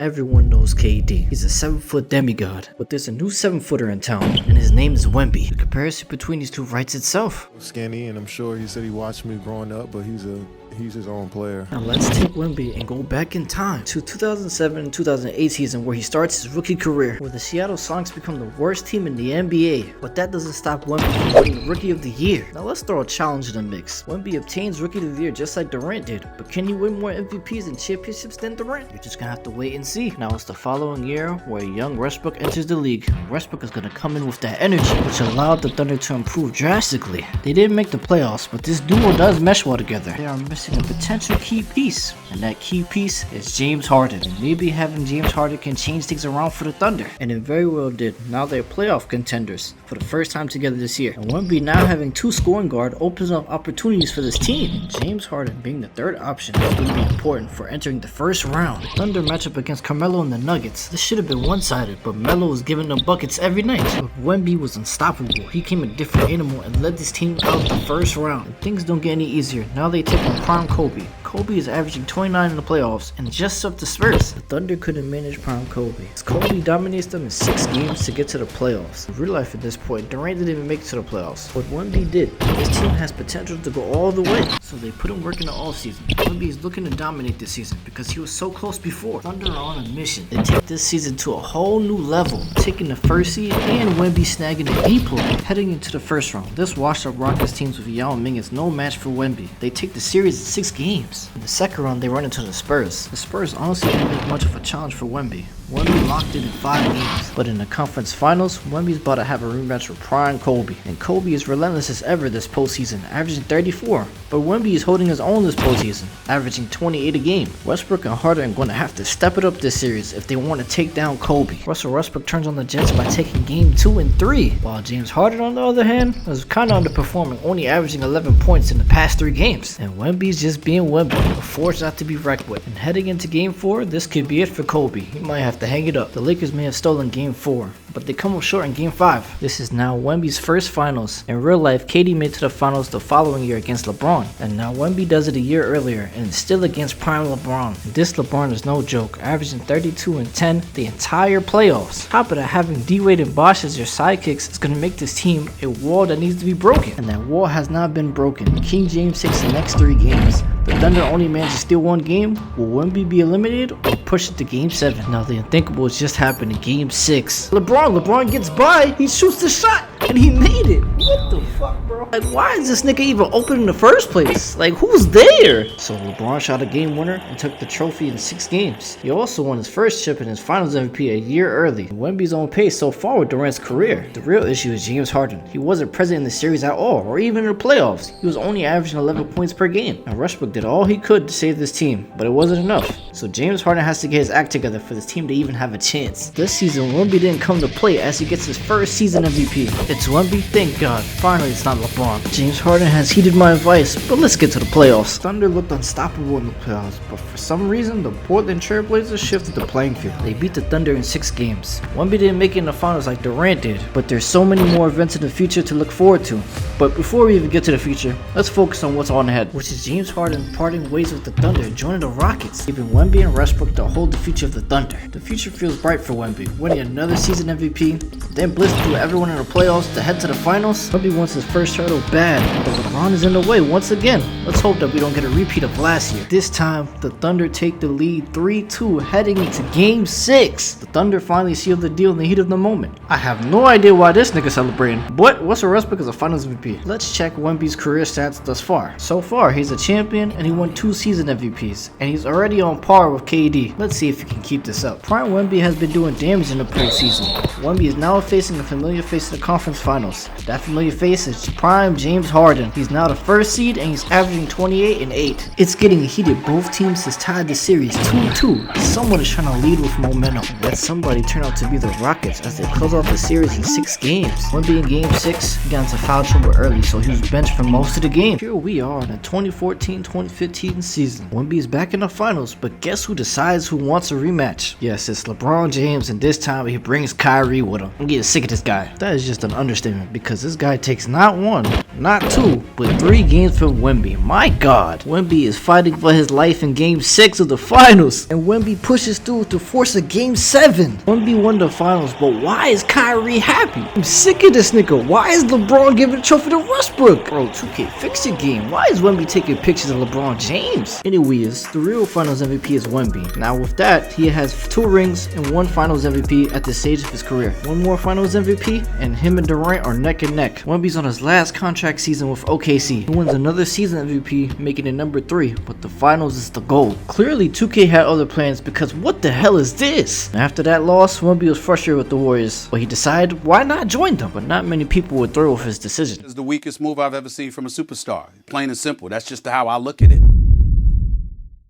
Everyone knows KD. He's a 7-foot demigod, but there's a new 7-footer in town, and his name is Wemby. The comparison between these two writes itself. Skinny, and I'm sure he said he watched me growing up, but he's his own player. Now let's take Wemby and go back in time to 2007-2008 season where he starts his rookie career, where the Seattle Sonic's become the worst team in the NBA. But that doesn't stop Wemby from winning the Rookie of the Year. Now let's throw a challenge in the mix. Wemby obtains Rookie of the Year just like Durant did, but can he win more MVPs and championships than Durant? You're just gonna have to wait and see. Now it's the following year where young Westbrook enters the league. Westbrook is gonna come in with that energy, which allowed the Thunder to improve drastically. They didn't make the playoffs, but this duo does mesh well together. They are missing a potential key piece, and that key piece is James Harden. And maybe having James Harden can change things around for the Thunder, and it very well did. Now they're playoff contenders for the first time together this year, and Wemby now having two scoring guard opens up opportunities for this team. James Harden being the third option is going to be important for entering the first round. Thunder matchup against Carmelo and the Nuggets. This should have been one-sided, but Melo was giving them buckets every night. But Wemby was unstoppable. He came a different animal and led this team out the first round. And things don't get any easier. Now they take on prime Kobe. Kobe is averaging 29 in the playoffs and just up the Spurs. The Thunder couldn't manage prime Kobe. Kobe dominates them in 6 games to get to the playoffs. In real life at this point, Durant didn't even make it to the playoffs. But Wemby did. This team has potential to go all the way. So they put him work in the offseason. Wemby is looking to dominate this season because he was so close before. Thunder are on a mission. They take this season to a whole new level, taking the first seed and Wemby snagging the depot. Heading into the first round, this washed up Rockets teams with Yao Ming is no match for Wemby. They take the series in 6 games. In the second round, they run into the Spurs. The Spurs honestly didn't make much of a challenge for Wemby. Wemby locked it in 5 games. But in the conference finals, Wemby's about to have a rematch with prime Kobe. And Kobe is relentless as ever this postseason, averaging 34. But Wemby is holding his own this postseason, averaging 28 a game. Westbrook and Harden are going to have to step it up this series if they want to take down Kobe. Russell Westbrook turns on the Jets by taking game 2 and 3. While James Harden, on the other hand, was kind of underperforming, only averaging 11 points in the past 3 games. And Wemby's just being Wemby, a force not to be wrecked with. And heading into game 4, this could be it for Kobe. He might have to hang it up. The Lakers may have stolen game 4, but they come up short in game 5. This is now Wemby's first finals. In real life, KD made to the finals the following year against LeBron, and now Wemby does it a year earlier and is still against prime LeBron. And this LeBron is no joke, averaging 32 and 10 the entire playoffs. Top of that, having D-Wade and Bosh as your sidekicks is going to make this team a wall that needs to be broken, and that wall has not been broken. King James takes the next 3 games. The Thunder only managed to steal 1 game. Will Wemby be eliminated or push it to game 7? Now the unthinkable has just happened in game 6. LeBron gets by, he shoots the shot, and he made it. What the fuck, bro? Like, why is this nigga even open in the first place? Like, who's there? So LeBron shot a game winner and took the trophy in 6 games. He also won his first chip in his finals MVP a year early. Wemby's on pace so far with Durant's career. The real issue is James Harden. He wasn't present in the series at all, or even in the playoffs. He was only averaging 11 points per game. And Westbrook did all he could to save this team, but it wasn't enough. So James Harden has to get his act together for this team to even have a chance. This season, Wemby didn't come to play as he gets his first season MVP. It's Wemby, thank God. Finally, it's not LeBron. James Harden has heeded my advice, but let's get to the playoffs. Thunder looked unstoppable in the playoffs, but for some reason, the Portland Trail Blazers shifted the playing field. They beat the Thunder in 6 games. Wemby didn't make it in the finals like Durant did, but there's so many more events in the future to look forward to. But before we even get to the future, let's focus on what's on ahead, which is James Harden parting ways with the Thunder, joining the Rockets, leaving Wemby and Westbrook to hold the future of the Thunder. The future feels bright for Wemby, winning another season MVP, then blitzing through everyone in the playoffs to head to the finals. Wemby wants his first title bad, but LeBron is in the way once again. Let's hope that we don't get a repeat of last year. This time, the Thunder take the lead 3-2 heading into game 6. The Thunder finally sealed the deal in the heat of the moment. I have no idea why this nigga celebrating, but Russell Westbrook is a finals MVP. Let's check Wemby's career stats thus far. So far, he's a champion and he won 2 season MVPs, and he's already on par with KD. Let's see if he can keep this up. Prime Wemby has been doing damage in the postseason. Wemby is now facing a familiar face in the conference finals. That familiar face is prime James Harden. He's now the first seed and he's averaging 28 and 8. It's getting heated. Both teams has tied the series 2-2. Someone is trying to lead with momentum. Let somebody turn out to be the Rockets as they close off the series in 6 games. Wemby in game 6 got into foul trouble early, so he was benched for most of the game. Here we are in the 2014-2015 season. Wemby is back in the finals, but guess who decides who wants a rematch? Yes, it's LeBron James, and this time he brings Kyrie with him. I'm getting sick of this guy. That is just an understatement because this guy takes not 1, not 2, but 3 games from Wemby. My God, Wemby is fighting for his life in Game 6 of the finals, and Wemby pushes through to force a Game 7. Wemby won the finals, but why is Kyrie happy? I'm sick of this nigga. Why is LeBron giving the trophy to Westbrook? Bro, 2K, fix your game. Why is Wemby taking pictures of LeBron James? Anyways, the real finals MVP is Wemby. Now with that, he has 2 rings and 1 finals MVP at this stage of his career. 1 more finals MVP, and him and Durant are neck and neck. Wemby's on his last contract season with OKC. He wins another season MVP, making it number 3, but the finals is the goal. Clearly, 2K had other plans because what the hell is this? After that loss, Wemby was frustrated with the Warriors, but he decided why not join them, but not many people would throw with his decision. It's the weakest move I've ever seen from a superstar. Plain and simple. That's just how I look at it.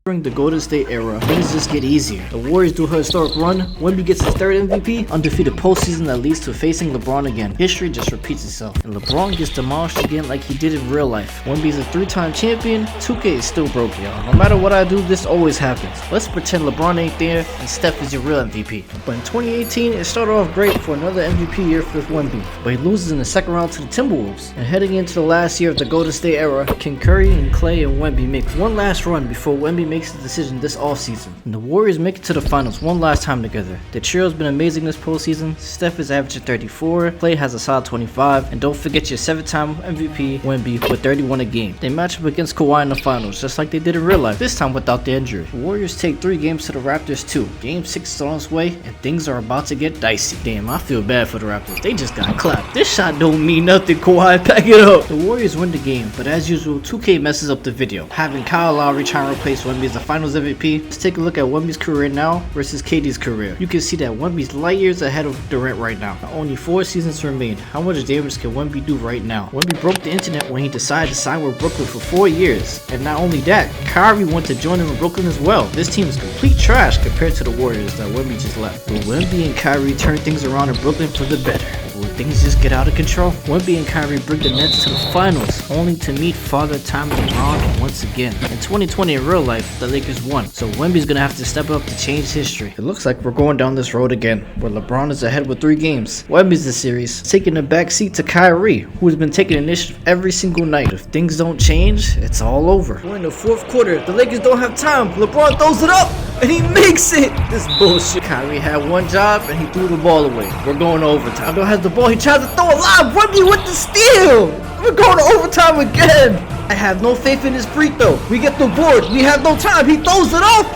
During the Golden State era, things just get easier. The Warriors do a historic run, Wemby gets his 3rd MVP, undefeated postseason that leads to facing LeBron again. History just repeats itself, and LeBron gets demolished again like he did in real life. Wemby's a 3-time champion, 2K is still broke, y'all. No matter what I do, this always happens. Let's pretend LeBron ain't there, and Steph is your real MVP. But in 2018, it started off great for another MVP year for Wemby, but he loses in the 2nd round to the Timberwolves. And heading into the last year of the Golden State era, can Curry and Clay and Wemby make one last run before Wemby makes the decision this offseason. And the Warriors make it to the finals one last time together. The trio's been amazing this postseason. Steph is averaging 34, Clay has a solid 25, and don't forget your 7-time MVP Wemby with 31 a game. They match up against Kawhi in the finals, just like they did in real life, this time without the injury. The Warriors take 3 games to the Raptors too. Game 6 is on its way, and things are about to get dicey. Damn, I feel bad for the Raptors. They just got clapped. This shot don't mean nothing, Kawhi, pack it up. The Warriors win the game, but as usual, 2K messes up the video, having Kyle Lowry try and replace Wemby as the finals MVP. Let's take a look at Wemby's career now versus KD's career. You can see that Wemby's light years ahead of Durant right now. Only 4 seasons remain. How much damage can Wemby do right now? Wemby broke the internet when he decided to sign with Brooklyn for 4 years. And not only that, Kyrie went to join him in Brooklyn as well. This team is complete trash compared to the Warriors that Wemby just left. Will Wemby and Kyrie turn things around in Brooklyn for the better? Will things just get out of control? Wemby and Kyrie bring the Nets to the finals, only to meet Father Time LeBron once again. In 2020 in real life, the Lakers won, so Wemby's gonna have to step up to change history. It looks like we're going down this road again, where LeBron is ahead with 3 games. Wemby's the series, taking the back seat to Kyrie, who has been taking initiative every single night. If things don't change, it's all over. We're in the 4th quarter, the Lakers don't have time, LeBron throws it up, and he makes it! This bullshit. Kyrie had one job, and he threw the ball away. We're going to overtime. Rondo has the ball, he tries to throw it live, Wemby with the steal! We're going to overtime again! I have no faith in his free throw. We get the board, we have no time, he throws it up!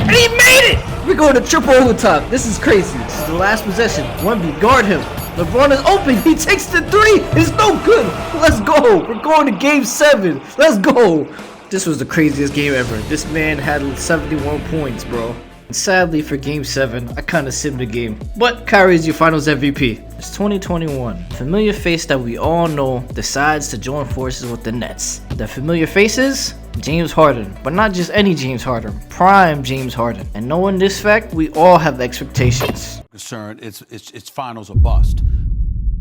And he made it! We're going to triple overtime. This is crazy. This is the last possession. Wemby, guard him. LeBron is open. He takes the 3. It's no good. Let's go. We're going to game 7. Let's go. This was the craziest game ever. This man had 71 points, bro. And sadly for game 7, I kinda simmed the game. But Kyrie's your finals MVP. It's 2021. Familiar face that we all know decides to join forces with the Nets. The familiar face is James Harden, but not just any James Harden, prime James Harden. And knowing this fact, we all have expectations. Concerned, it's finals or bust.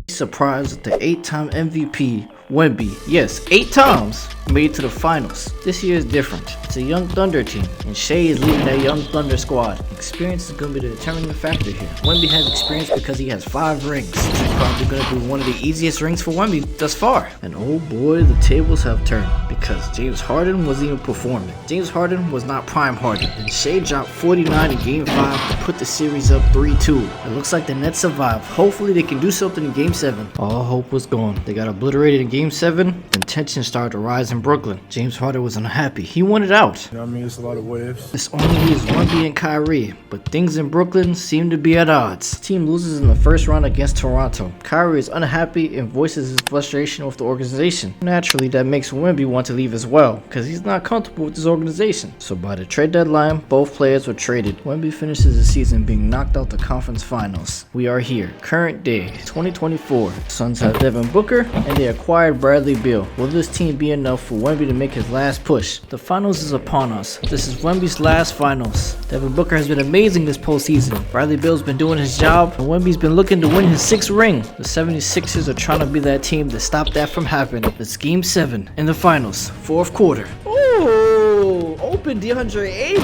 Surprised that the 8-time MVP Wemby, yes, 8 times, made it to the finals. This year is different. It's a young Thunder team, and Shea is leading that young Thunder squad. Experience is going to be the determining factor here. Wemby has experience because he has 5 rings. This is probably going to be one of the easiest rings for Wemby thus far. And oh boy, the tables have turned, because James Harden wasn't even performing. James Harden was not prime Harden, and Shea dropped 49 in game 5 to put the series up 3-2. It looks like the Nets survive. Hopefully they can do something in game 7. All hope was gone. They got obliterated in game 7, then tension started to rise in Brooklyn. James Harden was unhappy. He wanted out. You know what I mean? It's a lot of what ifs. This only leaves Wemby and Kyrie, but things in Brooklyn seem to be at odds. The team loses in the first round against Toronto. Kyrie is unhappy and voices his frustration with the organization. Naturally, that makes Wemby want to leave as well, because he's not comfortable with his organization. So by the trade deadline, both players were traded. Wemby finishes the season being knocked out the conference finals. We are here, current day, 2024. Suns have Devin Booker, and they acquired Bradley Beal. Will this team be enough for Wemby to make his last push? The finals is upon us. This is Wemby's last finals. Devin Booker has been amazing this postseason. Bradley Beal's been doing his job, and Wemby's been looking to win his 6th ring. The 76ers are trying to be that team to stop that from happening. It's game 7 in the finals, 4th quarter. Ooh, open DeAndre Ayton.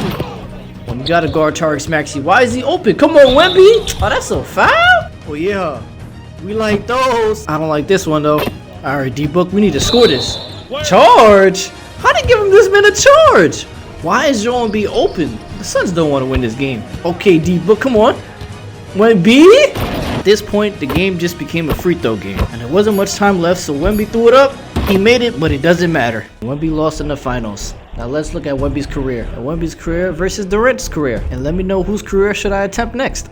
When you gotta guard Tariq Maxey, why is he open? Come on, Wemby. Oh, that's a foul? Oh yeah. We like those. I don't like this one though. All right, D-Book, we need to score this. Charge? How they give him this man a charge? Why is Joel Embiid open? The Suns don't want to win this game. Okay, D-Book, come on. Wemby? At this point, the game just became a free throw game, and there wasn't much time left, so Wemby threw it up. He made it, but it doesn't matter. Wemby lost in the finals. Now let's look at Wemby's career. Wemby's career versus Durant's career, and let me know whose career should I attempt next.